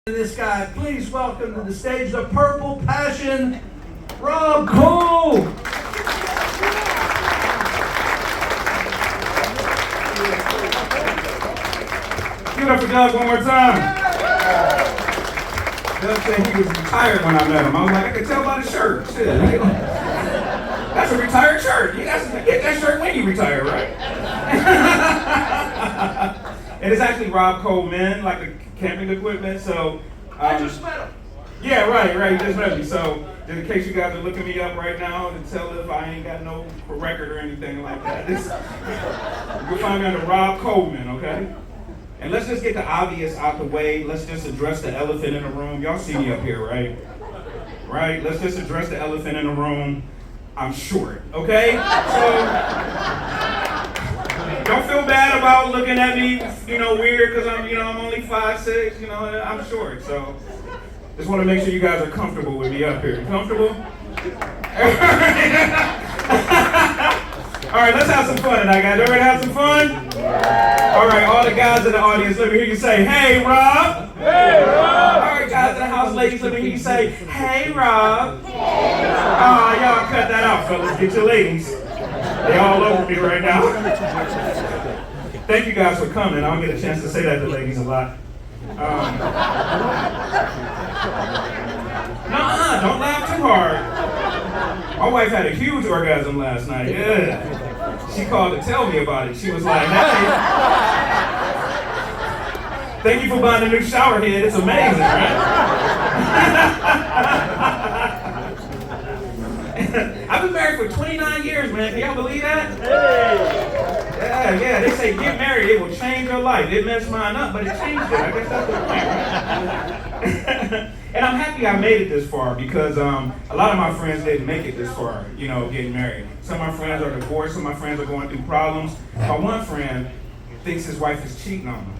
This guy, please welcome to the stage the Purple Passion, Rob Cole. Give it up for Doug one more time. Doug said he was retired when I met him. I was like, I could tell by the shirt. Shit, that's a retired shirt. You guys get that shirt when you retire, right? And it's actually Rob Cole, man, like the camping equipment. So I just met him. Yeah, right. You just met me. So in case you guys are looking me up right now to tell if I ain't got no record or anything like that, you'll find me under Rob Coleman, okay? And let's just get the obvious out the way. Let's just address the elephant in the room. Y'all see me up here, right? Right? Let's just address the elephant in the room. I'm short, okay? So don't feel bad about looking at me, weird, because I'm only 5'6", I'm short. So just want to make sure you guys are comfortable with me up here. Comfortable? All right, let's have some fun tonight, guys. Everybody have some fun? All right, all the guys in the audience, let me hear you say, "Hey, Rob." Hey, Rob. All right, guys in the house, ladies, let me hear you say, "Hey, Rob." Oh, y'all cut that out, fellas. Get your ladies. They all over me right now. Thank you guys for coming. I'll get a chance to say that to ladies a lot. Don't laugh too hard. My wife had a huge orgasm last night. Yeah. She called to tell me about it. She was like, "Hey, thank you for buying a new shower head. It's amazing, right?" I've been married for 29 years, man. Can y'all believe that? Yeah. They say get married, it will change your life. It messed mine up, but it changed it. I guess that's the point, right? And I'm happy I made it this far because a lot of my friends didn't make it this far, getting married. Some of my friends are divorced. Some of my friends are going through problems. My one friend thinks his wife is cheating on him.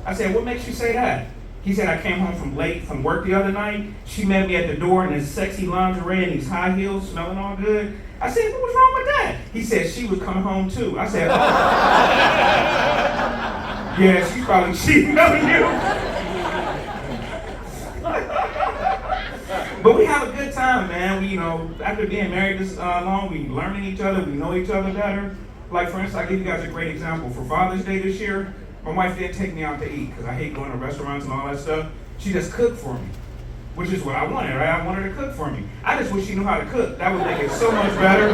I said, "What makes you say that?" He said, "I came home late from work the other night. She met me at the door in this sexy lingerie and these high heels, smelling all good." I said, "What was wrong with that?" He said, "She was coming home too." I said, "Oh." "Yeah, she's probably cheating on you." But we have a good time, man. We, after being married this long, we learning each other, we know each other better. Like, for instance, I'll give you guys a great example. For Father's Day this year, my wife didn't take me out to eat because I hate going to restaurants and all that stuff. She just cooked for me, which is what I wanted, right? I wanted her to cook for me. I just wish she knew how to cook. That would make it so much better.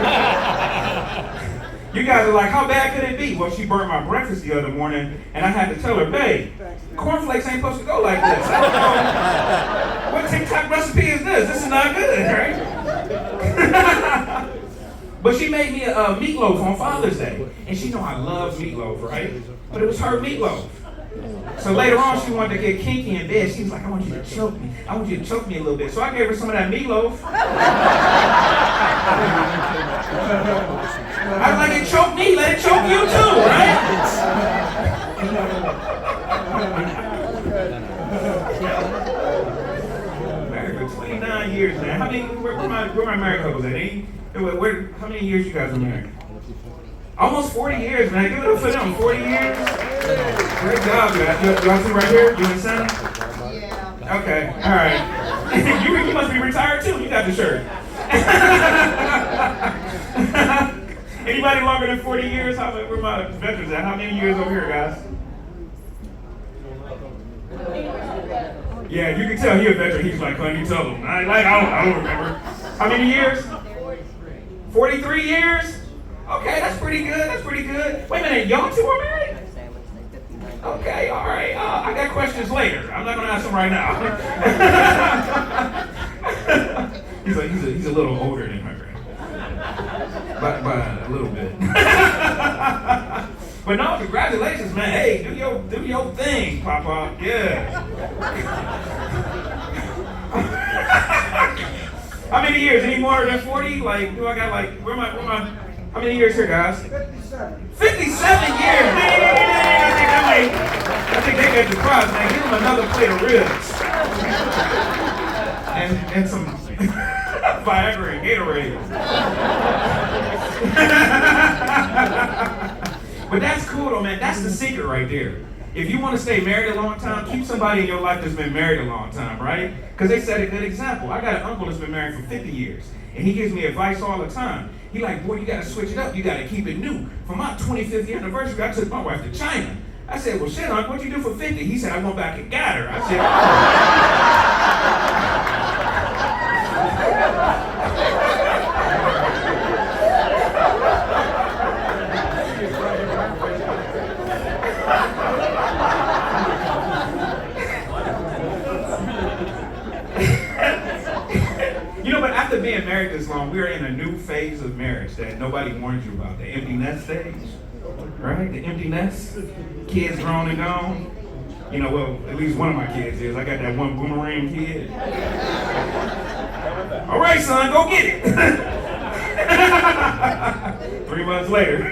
You guys are like, how bad could it be? Well, she burnt my breakfast the other morning, and I had to tell her, "Babe, cornflakes ain't supposed to go like this. I don't know. What TikTok recipe is this? This is not good, right?" But she made me a meatloaf on Father's Day. And she know I love meatloaf, right? But it was her meatloaf. So later on, she wanted to get kinky in bed. She was like, "I want you to choke me. I want you to choke me a little bit." So I gave her some of that meatloaf. I was like, "It choked me, let it choke you too, right?" Married for 29 years, man. Where my married couples at? How many years you guys been married? Almost 40 years, man. Give it up for them. 40 years. Great job, guys. Y'all see right here? You in the center? Yeah. Okay. All right. You must be retired too. You got the shirt. Anybody longer than 40 years? Where my veterans at? How many years over here, guys? Yeah, you can tell he a veteran. He's like, "Can you tell him?" I don't remember. How many years? 43 years? Okay, that's pretty good. Wait a minute, y'all two are married? Okay, all right. I got questions later. I'm not going to ask them right now. he's a little older than my grandpa. By a little bit. But no, congratulations, man. Hey, do your thing, Papa. Yeah. How many years? Any more than 40? Like, do I got where am I? How many years here, guys? 57. 57 years. I think they got the prize, man. Give them another plate of ribs. And some Viagra and Gatorade. But that's cool though, man. That's the secret right there. if you want to stay married a long time, keep somebody in your life that's been married a long time, right? Because they set a good example. I got an uncle that's been married for 50 years, and he gives me advice all the time. He like, boy, you got to switch it up. You got to keep it new. For my 25th anniversary, I took my wife to China. I said, well, shit, Uncle, what'd you do for 50? He said, I went back and got her. I said, but after being married this long, we are in a new phase of marriage that nobody warned you about, the empty nest stage, right? The empty nest, kids grown and gone. Well, at least one of my kids is. I got that one boomerang kid. All right, son, go get it. 3 months later.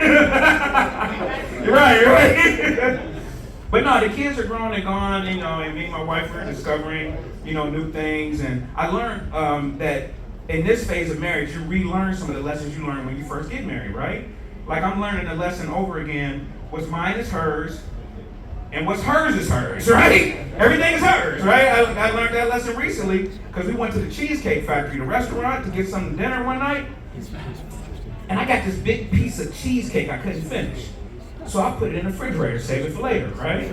You're right. But no, the kids are grown and gone, and me and my wife are discovering, new things. And I learned that in this phase of marriage, you relearn some of the lessons you learned when you first get married, right? Like I'm learning the lesson over again. What's mine is hers, and what's hers is hers, right? Everything is hers, right? I learned that lesson recently because we went to the Cheesecake Factory, the restaurant, to get some dinner one night. And I got this big piece of cheesecake I couldn't finish. So I put it in the refrigerator, save it for later, right?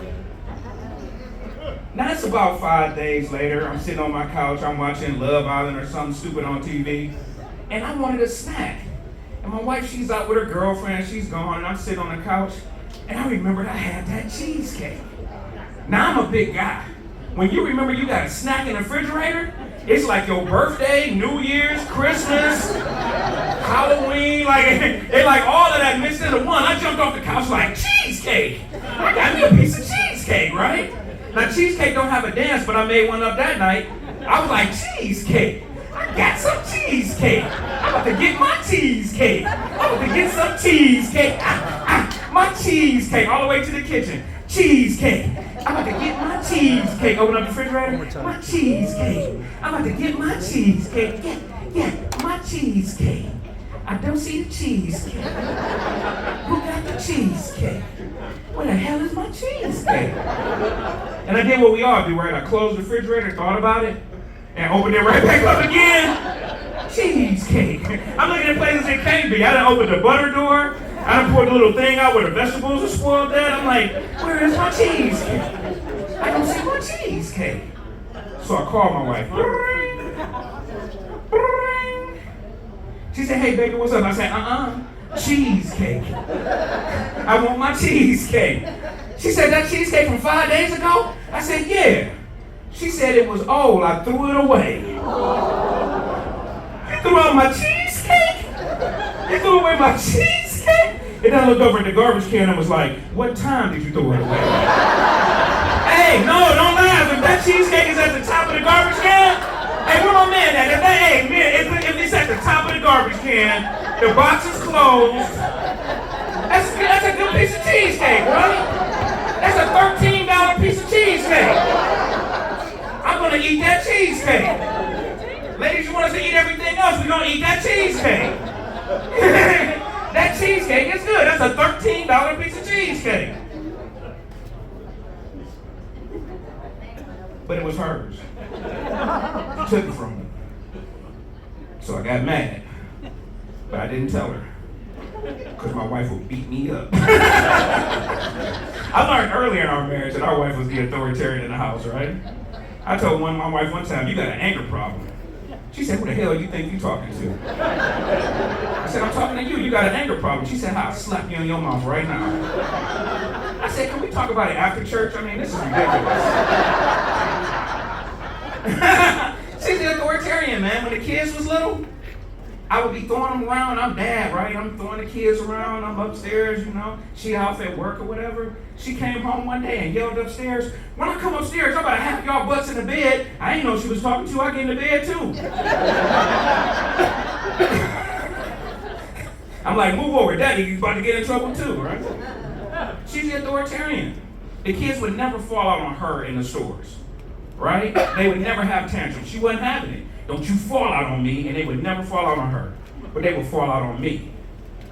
Now it's about 5 days later. I'm sitting on my couch. I'm watching Love Island or something stupid on TV. And I wanted a snack. And my wife, she's out with her girlfriend. She's gone. And I'm sitting on the couch. And I remembered I had that cheesecake. Now I'm a big guy. When you remember you got a snack in the refrigerator, it's like your birthday, New Year's, Christmas, Halloween, it's like all of that mixed into one. I jumped off the couch like, cheesecake! I got me a piece of cheesecake, right? Now, cheesecake don't have a dance, but I made one up that night. I was like, cheesecake! I got some cheesecake! I'm about to get my cheesecake! I'm about to get some cheesecake! My cheesecake! All the way to the kitchen. Cheesecake! I'm about to get my cheesecake. Open up the refrigerator. My cheesecake. I'm about to get my cheesecake. Yeah, my cheesecake. I don't see the cheesecake. Who got the cheesecake? Where the hell is my cheesecake? And I did what we all do, right? I closed the refrigerator, thought about it, and opened it right back up again. Cheesecake. I'm looking at places it can't be. I done opened the butter door. I done poured the little thing out where the vegetables are spoiled at. I'm like, where is my cheesecake? I don't see my cheesecake. So I called my wife. She said, hey, baby, what's up? I said, cheesecake. I want my cheesecake. She said, that cheesecake from 5 days ago? I said, yeah. She said it was old. I threw it away. You threw out my cheesecake? You threw away my cheesecake? And then I looked over at the garbage can and was like, what time did you throw it away? Hey, no, don't laugh. If that cheesecake is at the top of the garbage can, hey, where my man at? If it's at the top of the garbage can, the box is closed, that's a good piece of cheesecake, right? That's a $13 piece of cheesecake. I'm gonna eat that cheesecake. Ladies, you want us to eat everything else, we're gonna eat that cheesecake. That cheesecake is good. That's a $13 piece of cheesecake. But it was hers. She took it from me. So I got mad. But I didn't tell her. Because my wife would beat me up. I learned early in our marriage that our wife was the authoritarian in the house, right? I told my wife one time, you got an anger problem. She said, who the hell you think you talking to? I said, I'm talking to you. You got an anger problem. She said, I'll slap you in your mouth right now. I said, can we talk about it after church? I mean, this is ridiculous. She's the authoritarian, man. When the kids was little, I would be throwing them around. I'm dad, right? I'm throwing the kids around. I'm upstairs, She off at work or whatever. She came home one day and yelled upstairs, when I come upstairs, I'm about to have y'all butts in the bed. I didn't know she was talking to. I get in the bed too. I'm like, move over, Daddy. You about to get in trouble too, right? She's the authoritarian. The kids would never fall out on her in the stores, right? They would never have tantrums. She wasn't having it. Don't you fall out on me, and they would never fall out on her. But they would fall out on me,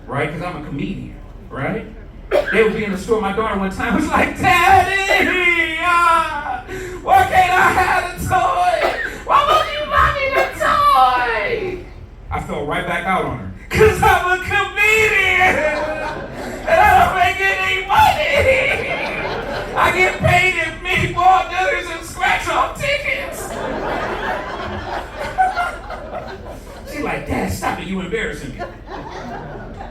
right? Because I'm a comedian, right? They would be in the store. My daughter one time was like, Daddy, why can't I have a toy? Why won't you buy me the toy? I fell right back out on her. Because I'm a comedian. And I don't make any money. I get paid in meatball dinners and scratch-off tickets. She's like, Dad, stop it. You embarrassing me.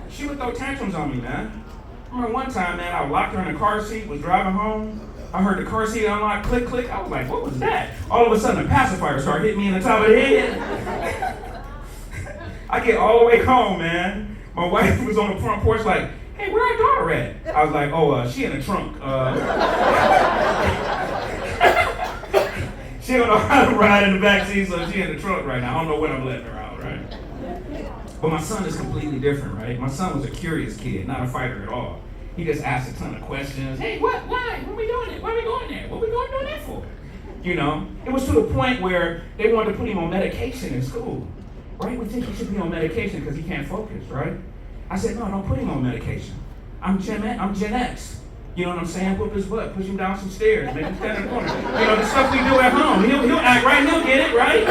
She would throw tantrums on me, man. I remember one time, man, I locked her in the car seat, was driving home. I heard the car seat unlock, click, click. I was like, what was that? All of a sudden, a pacifier started hitting me in the top of the head. I get all the way home, man. My wife was on the front porch like, hey, where our daughter at? I was like, oh, she in the trunk. She don't know how to ride in the back seat, so she in the trunk right now. I don't know when I'm letting her out, right? But my son is completely different, right? My son was a curious kid, not a fighter at all. He just asked a ton of questions. Hey, what? Why? What are we doing it? Why are we going there? What are we going to do that for? You know? It was to the point where they wanted to put him on medication in school. Right? We think he should be on medication because he can't focus, right? I said, no, don't put him on medication. I'm Gen X. You know what I'm saying? Whoop his butt, push him down some stairs, make him stand in the corner. You know, the stuff we do at home. He'll act right, he'll get it, right?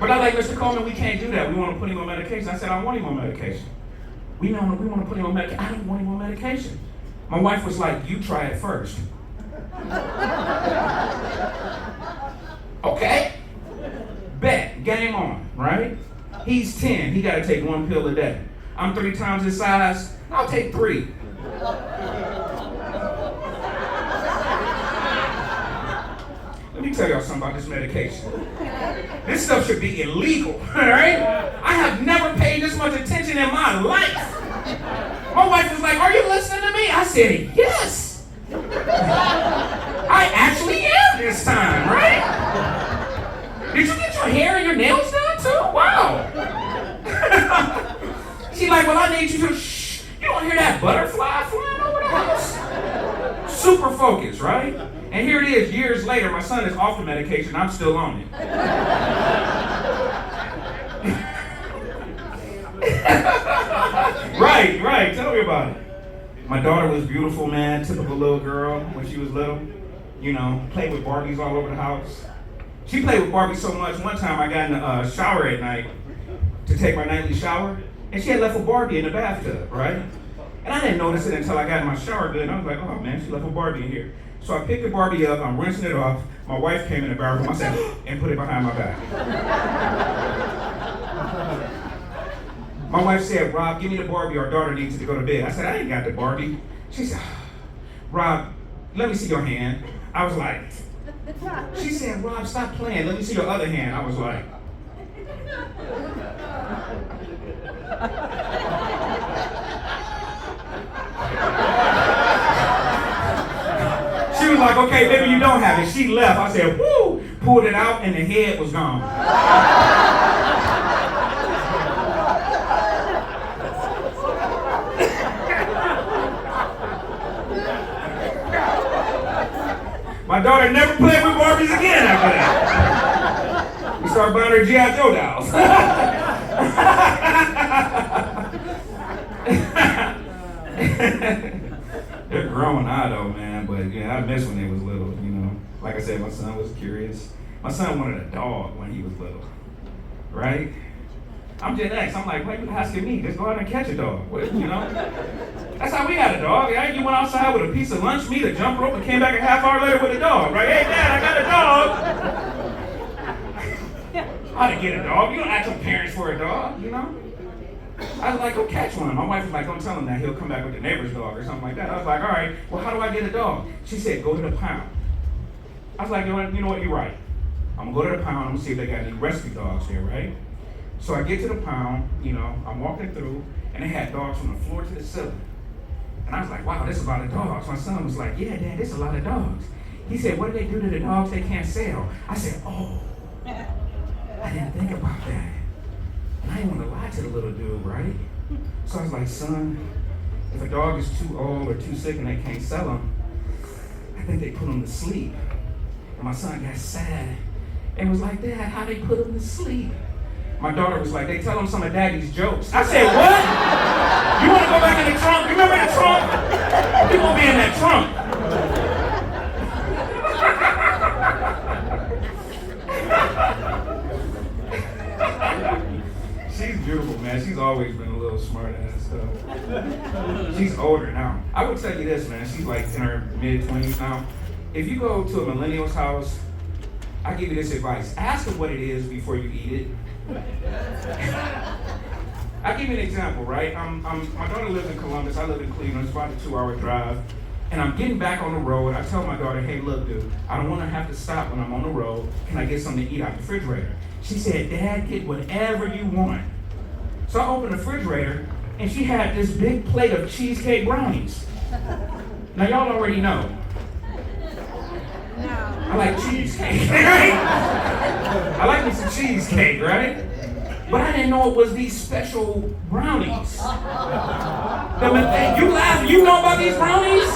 But I like, Mr. Coleman, we can't do that. We want to put him on medication. I said, I want him on medication. We want to put him on medication. I don't want him on medication. My wife was like, you try it first. Okay. Bet, game on, right? He's 10, he gotta take 1 pill a day. I'm 3 times his size, I'll take 3. Let me tell y'all something about this medication. This stuff should be illegal, alright? I have never paid this much attention in my life. My wife was like, are you listening to me? I said, yes. I actually am this time, right? Did you get your hair and your nails done too? Wow. She's like, well, I need you to shh. You don't hear that butterfly flying over the house? Super focused, right? And here it is, years later, my son is off the medication, I'm still on it. Right, tell me about it. My daughter was beautiful, man, typical little girl when she was little. You know, played with Barbies all over the house. She played with Barbie so much, one time I got in the shower at night to take my nightly shower, and she had left a Barbie in the bathtub, right? And I didn't notice it until I got in my shower good, and I was like, oh man, she left a Barbie in here. So I picked the Barbie up, I'm rinsing it off, my wife came in the bathroom, I said, and put it behind my back. My wife said, Rob, give me the Barbie, our daughter needs to go to bed. I said, I ain't got the Barbie. She said, Rob, let me see your hand. I was like, she said, Rob, stop playing. Let me see your other hand. I was like, she was like, okay, maybe you don't have it. She left. I said, woo, pulled it out, and the head was gone. My daughter never played with Barbies again after that. We started buying her G.I. Joe dolls. They're growing now though, man, but yeah, I miss when they was little, you know. Like I said, my son was curious. My son wanted a dog when he was little, right? I'm Gen X. I'm like, why are you asking me? Just go out and catch a dog, you know? That's how we had a dog, right? You went outside with a piece of lunch meat, a jump rope, and came back a half hour later with a dog, right? Hey, Dad, I got a dog. How to get a dog? You don't ask your parents for a dog, you know? I was like, go catch one. My wife was like, don't tell him that. He'll come back with the neighbor's dog or something like that. I was like, all right, well, how do I get a dog? She said, go to the pound. I was like, you know what, you're right. I'm gonna go to the pound, I'm gonna see if they got any rescue dogs there, right? So I get to the pound, you know, I'm walking through, and they had dogs from the floor to the ceiling. And I was like, wow, this is a lot of dogs. My son was like, yeah, Dad, this is a lot of dogs. He said, what do they do to the dogs they can't sell? I said, oh, I didn't think about that. And I didn't want to lie to the little dude, right? So I was like, son, if a dog is too old or too sick and they can't sell them, I think they put them to sleep. And my son got sad and was like, Dad, how they put them to sleep? My daughter was like, they tell them some of Daddy's jokes. I said, what? You want to go back in the trunk? You remember the trunk? You won't be in that trunk. She's beautiful, man. She's always been a little smart ass stuff. She's older now. I would tell you this, man. She's like in her mid-20s now. If you go to a millennial's house, I give you this advice. Ask her what it is before you eat it. I'll give you an example, right? My daughter lives in Columbus. I live in Cleveland. It's about a 2-hour drive. And I'm getting back on the road. I tell my daughter, hey, look, dude, I don't want to have to stop when I'm on the road. Can I get something to eat out the refrigerator? She said, Dad, get whatever you want. So I opened the refrigerator, and she had this big plate of cheesecake brownies. Now, y'all already know. I like cheesecake, right? I like me some cheesecake, right? But I didn't know it was these special brownies. You laughing? You know about these brownies?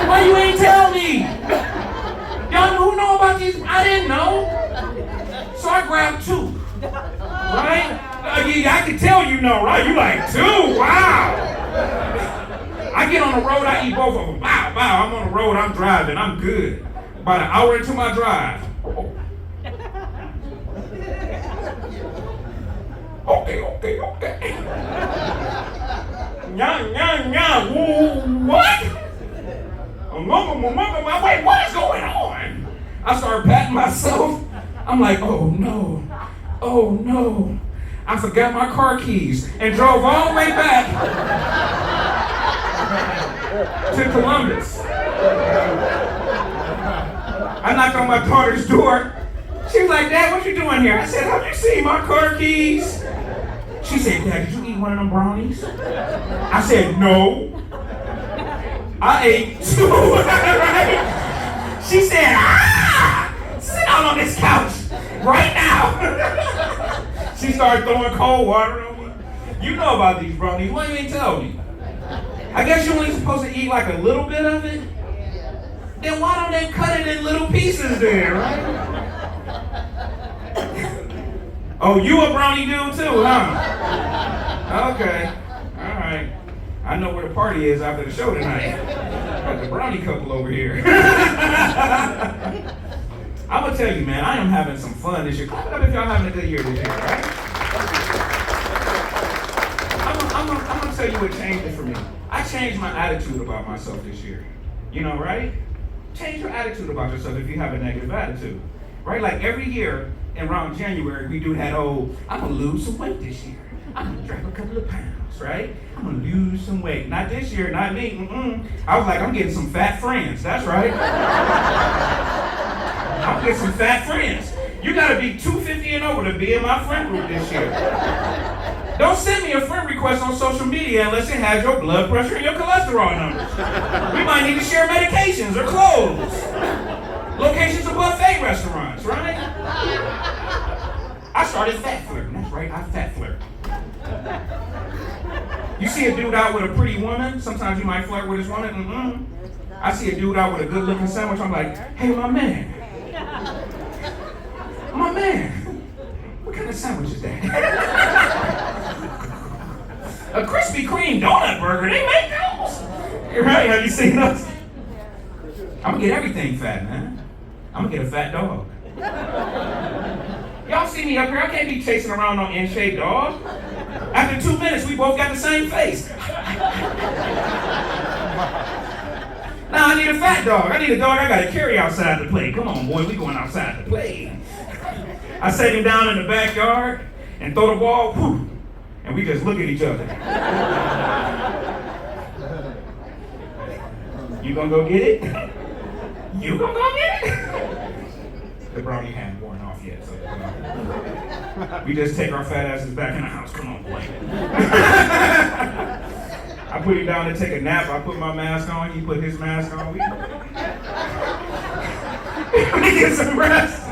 Why you ain't tell me? Y'all who know about these? I didn't know. So I grabbed 2. Right? I can tell you know, right? You like 2? Wow. I get on the road, I eat both of them. Wow, I'm on the road, I'm driving, I'm good. About an hour into my drive. Okay. What? Wait, what is going on? I started patting myself. I'm like, oh no. I forgot my car keys and drove all the way back to Columbus. I knocked on my daughter's door. She was like, Dad, what you doing here? I said, have you seen my car keys? She said, Dad, did you eat one of them brownies? I said, no. I ate 2. Right? She said, sit down on this couch right now. She started throwing cold water on me. You know about these brownies. Why you ain't tell me? I guess you're only supposed to eat like a little bit of it. Then why don't they cut it in little pieces then, right? Oh, you a brownie dude too, huh? Okay. All right. I know where the party is after the show tonight. Got the brownie couple over here. I'm gonna tell you, man, I am having some fun this year. Clap it up if y'all having a good year this year, right? I'm gonna tell you what changed it for me. I changed my attitude about myself this year. You know, right? Change your attitude about yourself if you have a negative attitude, right? Like every year around January, we do that I'm gonna lose some weight this year. I'm gonna drop a couple of pounds, right? I'm gonna lose some weight. Not this year, not me. I was like, I'm getting some fat friends. That's right. I'm getting some fat friends. You gotta be 250 and over to be in my friend group this year. Don't send me a friend request on social media unless it has your blood pressure and your cholesterol numbers. We might need to share medications or clothes. Locations of buffet restaurants, right? I started fat flirting. That's right, I fat flirt. You see a dude out with a pretty woman, sometimes you might flirt with this woman. I see a dude out with a good looking sandwich, I'm like, hey, my man, what kind of sandwich is that? A Krispy Kreme donut burger, they make those. Right, have you seen those? I'm gonna get everything fat, man. I'm gonna get a fat dog. Y'all see me up here, I can't be chasing around no in-shape dog. After 2 minutes, we both got the same face. Now I need a fat dog. I need a dog I gotta carry outside to play. Come on, boy, we going outside to play. I set him down in the backyard and throw the ball, whoo, and we just look at each other. You gonna go get it? You gonna go get it? The brownie hadn't worn off yet, so we just take our fat asses back in the house. Come on, boy. I put him down to take a nap. I put my mask on. He put his mask on. We get some rest.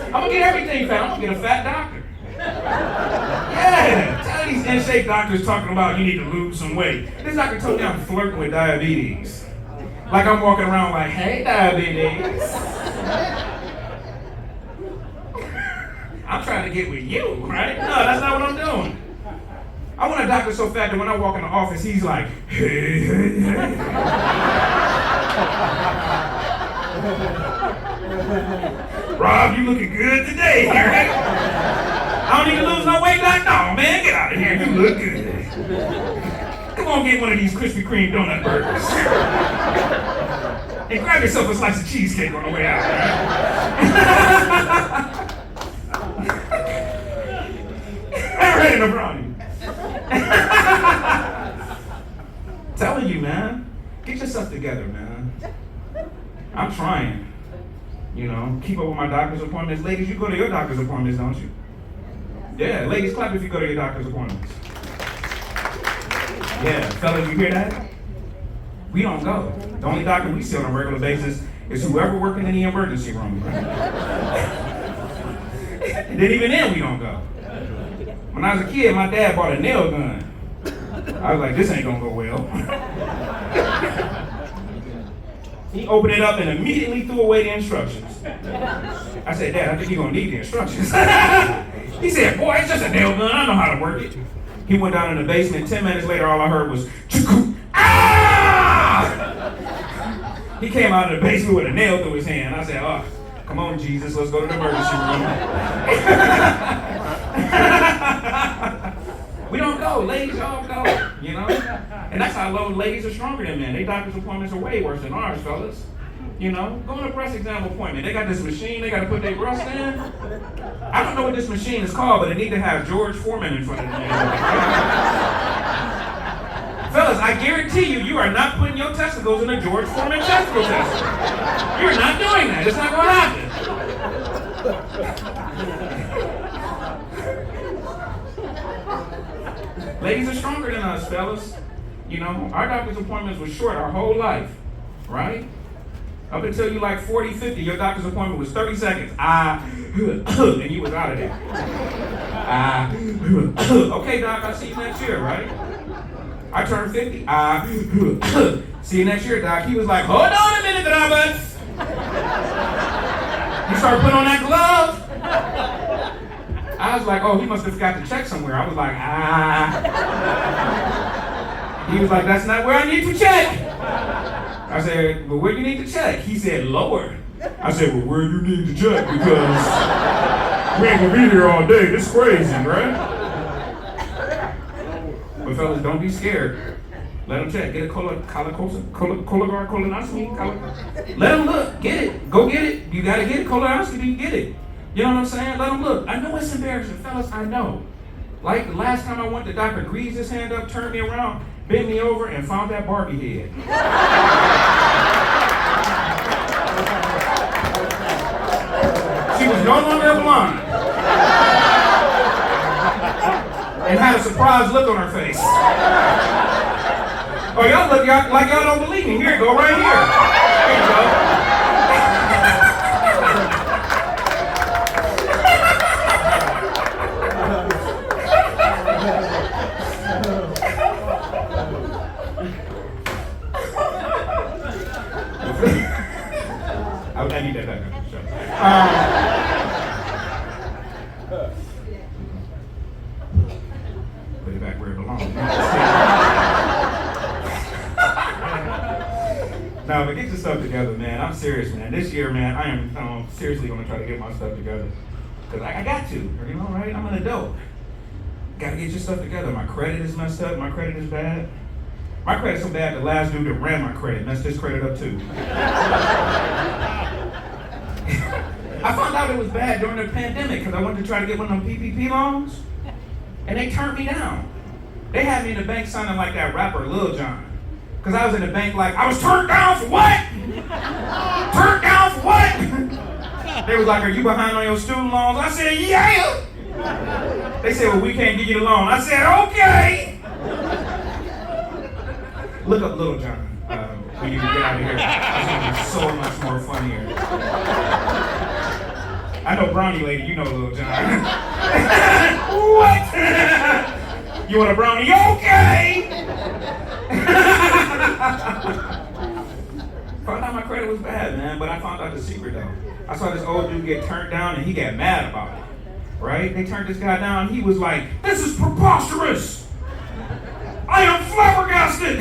I'm gonna get everything fat. I'm gonna get a fat doctor. Yeah, tell these in-shape doctors talking about you need to lose some weight. This doctor told me I'm flirting with diabetes. Like I'm walking around like, hey, diabetes. I'm trying to get with you, right? No, that's not what I'm doing. I want a doctor so fat that when I walk in the office, he's like, hey, hey, hey. Rob, you looking good today, right? I don't need to lose no weight. Like, no, man, get out of here. You look good. Come on, get one of these Krispy Kreme donut burgers. And grab yourself a slice of cheesecake on the way out, right? I'm ready to brownie. Telling you, man, get yourself together, man. I'm trying. You know, keep up with my doctor's appointments. Ladies, you go to your doctor's appointments, don't you? Yeah, ladies, clap if you go to your doctor's appointments. Yeah, fellas, you hear that? We don't go. The only doctor we see on a regular basis is whoever working in the emergency room. And then even then, we don't go. When I was a kid, my dad bought a nail gun. I was like, this ain't gonna go well. He opened it up and immediately threw away the instructions. I said, Dad, I think you're gonna need the instructions. He said, boy, it's just a nail gun. I know how to work it. He went down in the basement. 10 minutes later, all I heard was, choo-coo, ah! He came out of the basement with a nail through his hand. I said, oh, come on, Jesus, let's go to the emergency room. We don't go. Ladies, y'all go, you know? And that's how low ladies are stronger than men. Their doctor's appointments are way worse than ours, fellas. You know, go on a breast exam appointment. They got this machine, they got to put their breast in. I don't know what this machine is called, but it need to have George Foreman in front of it. Fellas, I guarantee you, you are not putting your testicles in a George Foreman testicle test. You're not doing that. It's not going to happen. Ladies are stronger than us, fellas. You know, our doctor's appointments were short our whole life, right? Up until you like 40, 50, your doctor's appointment was 30 seconds. And you was out of there. Okay, doc, I'll see you next year, right? I turned 50. See you next year, doc. He was like, hold on a minute, Robert. He started putting on that glove. I was like, oh, he must have forgot to check somewhere. I was like, He was like, that's not where I need to check. I said, well, where do you need to check? He said, lower. I said, well, where do you need to check? Because we ain't gonna be here all day. This is crazy, right? But fellas, don't be scared. Let them check. Get a colonoscopy. Let them look. Get it. Go get it. You gotta get it. Colonoscopy, get it. You know what I'm saying? Let them look. I know it's embarrassing, fellas. I know. Like the last time I went, the doctor greased his hand up, turned me around, bent me over, and found that Barbie head. She was no longer blonde. And had a surprised look on her face. Oh, y'all look like y'all don't believe me. Here, go right here. Here you go. I need that back on the show. Put it back where it belongs. No, but get your stuff together, man. I'm serious, man. This year, man, I am seriously going to try to get my stuff together. Because I got to, you know, right? I'm an adult. Got to get your stuff together. My credit is messed up. My credit is bad. My credit's so bad, the last dude that ran my credit messed his credit up too. I found out it was bad during the pandemic because I went to try to get one of them PPP loans, and they turned me down. They had me in the bank sounding like that rapper Lil Jon. Because I was in the bank like, I was turned down for what? Turned down for what? They was like, are you behind on your student loans? I said, yeah. They said, well, we can't give you the loan. I said, okay. Look up Lil Jon when you get out of here. It's going to be so much more funnier. I know brownie lady, you know Lil Jon. What? You want a brownie? Okay! Found out my credit was bad, man, but I found out the secret though. I saw this old dude get turned down and he got mad about it. Right? They turned this guy down. He was like, this is preposterous. arrested.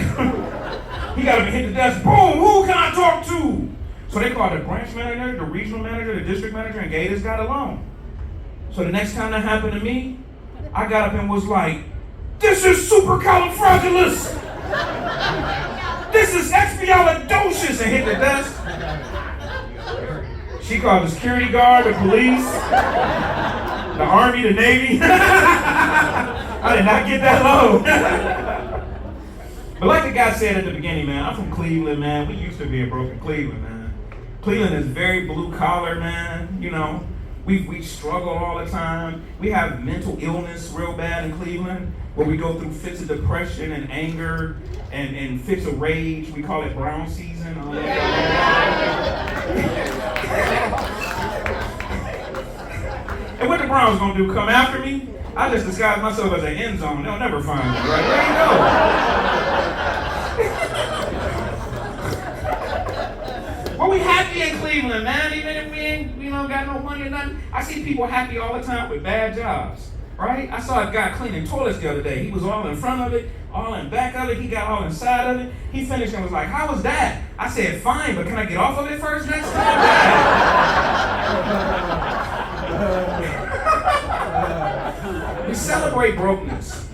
He got up and hit the desk. Boom, who can I talk to? So they called the branch manager, the regional manager, the district manager, and gave this guy the loan. So the next time that happened to me, I got up and was like, this is supercalifragilis. This is expialidocious, and hit the desk. She called the security guard, the police, the Army, the Navy. I did not get that loan. But like the guy said at the beginning, man, I'm from Cleveland, man. We used to be in broken Cleveland, man. Cleveland is very blue collar, man. You know, we struggle all the time. We have mental illness real bad in Cleveland, where we go through fits of depression and anger and fits of rage. We call it brown season. And what the Browns gonna do? Come after me? I just disguise myself as an end zone. They'll never find me, right? Where you go? Well, we happy in Cleveland, man. Even if we ain't, got no money or nothing. I see people happy all the time with bad jobs, right? I saw a guy cleaning toilets the other day. He was all in front of it, all in back of it. He got all inside of it. He finished and was like, how was that? I said, fine, but can I get off of it first next time? We celebrate brokenness,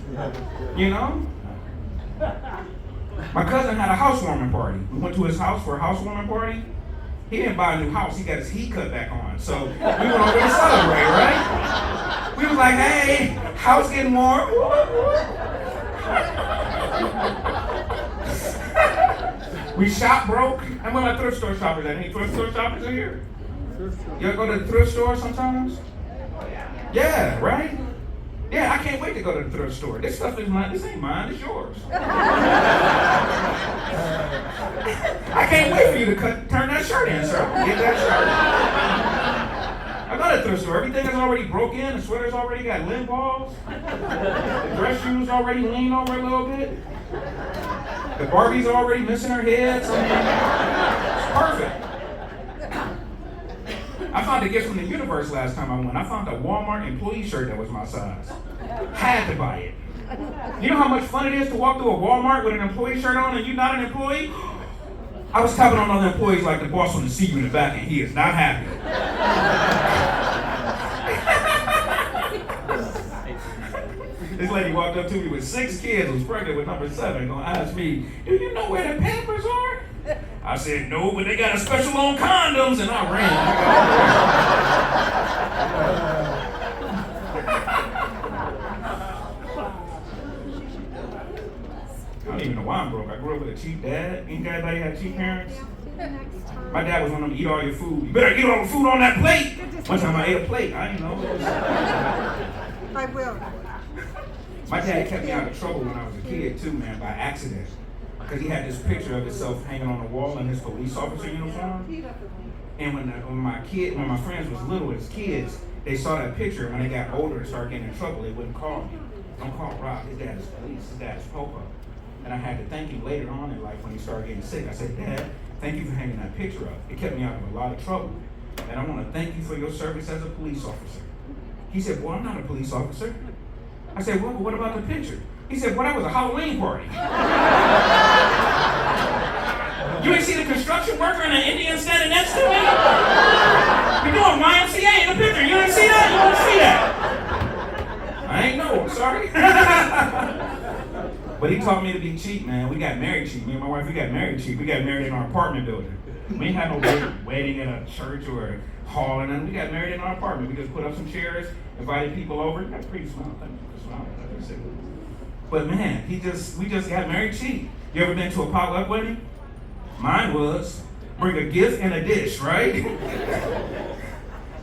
you know? My cousin had a housewarming party. We went to his house for a housewarming party. He didn't buy a new house. He got his heat cut back on. So we went over to celebrate, right? We was like, hey, house getting warm. We shop broke. I'm one of my thrift store shoppers. Any thrift store shoppers are here? You ever go to the thrift store sometimes? Yeah, right? Yeah, I can't wait to go to the thrift store. This stuff is mine. This ain't mine. It's yours. I can't wait for you to turn that shirt in, sir. Get that shirt. I go to the thrift store. Everything is already broke in. The sweater's already got lint balls. The dress shoes already lean over a little bit. The Barbie's already missing her head. So it's perfect. I found a gift from the universe last time I went. I found a Walmart employee shirt that was my size. Had to buy it. You know how much fun it is to walk through a Walmart with an employee shirt on and you're not an employee? I was tapping on other employees like the boss want to see you in the back and he is not happy. This lady walked up to me with 6 kids, was pregnant with number 7, gonna ask me, do you know where the Pampers are? I said, no, but they got a special on condoms, and I ran. I don't even know why I'm broke. I grew up with a cheap dad. Anybody had cheap parents? My dad was one of them, eat all your food. You better eat all the food on that plate. One time I ate a plate. I didn't know. I will. My dad kept me out of trouble when I was a kid, too, man, by accident. Because he had this picture of himself hanging on the wall in his police officer uniform. And when my friends was little as kids, they saw that picture. When they got older and started getting in trouble, they wouldn't call me. Don't call Rob. His dad is police. His dad is Popo. And I had to thank him later on in life when he started getting sick. I said, Dad, thank you for hanging that picture up. It kept me out of a lot of trouble. And I want to thank you for your service as a police officer. He said, well, I'm not a police officer. I said, well, but what about the picture? He said, well, that was a Halloween party. You ain't see the construction worker and an Indian standing next to me? You're doing YMCA in the picture. You didn't see that? You didn't see that? I ain't know. I'm sorry. But he taught me to be cheap, man. We got married cheap. Me and my wife, we got married cheap. We got married in our apartment building. We ain't had no wedding in a church or a hall and then we got married in our apartment. We just put up some chairs, invited people over. That's pretty small. But man, we just got married cheap. You ever been to a potluck wedding? Mine was. Bring a gift and a dish, right?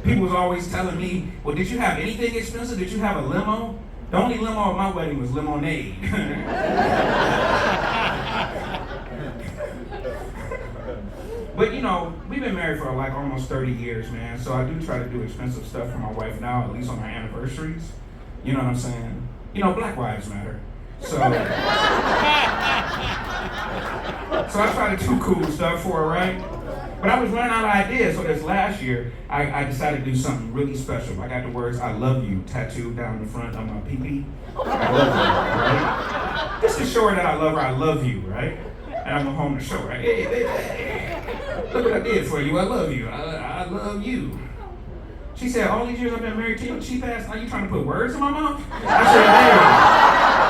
People was always telling me, well, did you have anything expensive? Did you have a limo? The only limo at my wedding was lemonade. But we've been married for like almost 30 years, man. So I do try to do expensive stuff for my wife now, at least on our anniversaries. You know what I'm saying? Black lives matter. So I try to do cool stuff for her, right? But I was running out of ideas, so this last year, I decided to do something really special. I got the words "I love you" tattooed down the front of my pee-pee. I love you, right? This is showing that I love her, I love you, right? And I'm going home to show her, hey, baby, look what I did for you, I love you, I love you. She said, all these years I've been married to you, cheap ass, are you trying to put words in my mouth? I said,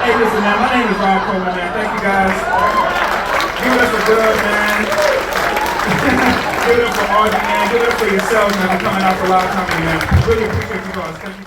hey, listen, man, my name is Rob Coleman, man. Thank you guys. Give it up for Doug, man. Give it up for Audrey, man. Give it up for yourselves, man, for coming out for Loud Company, man. Really appreciate you guys. Thank you.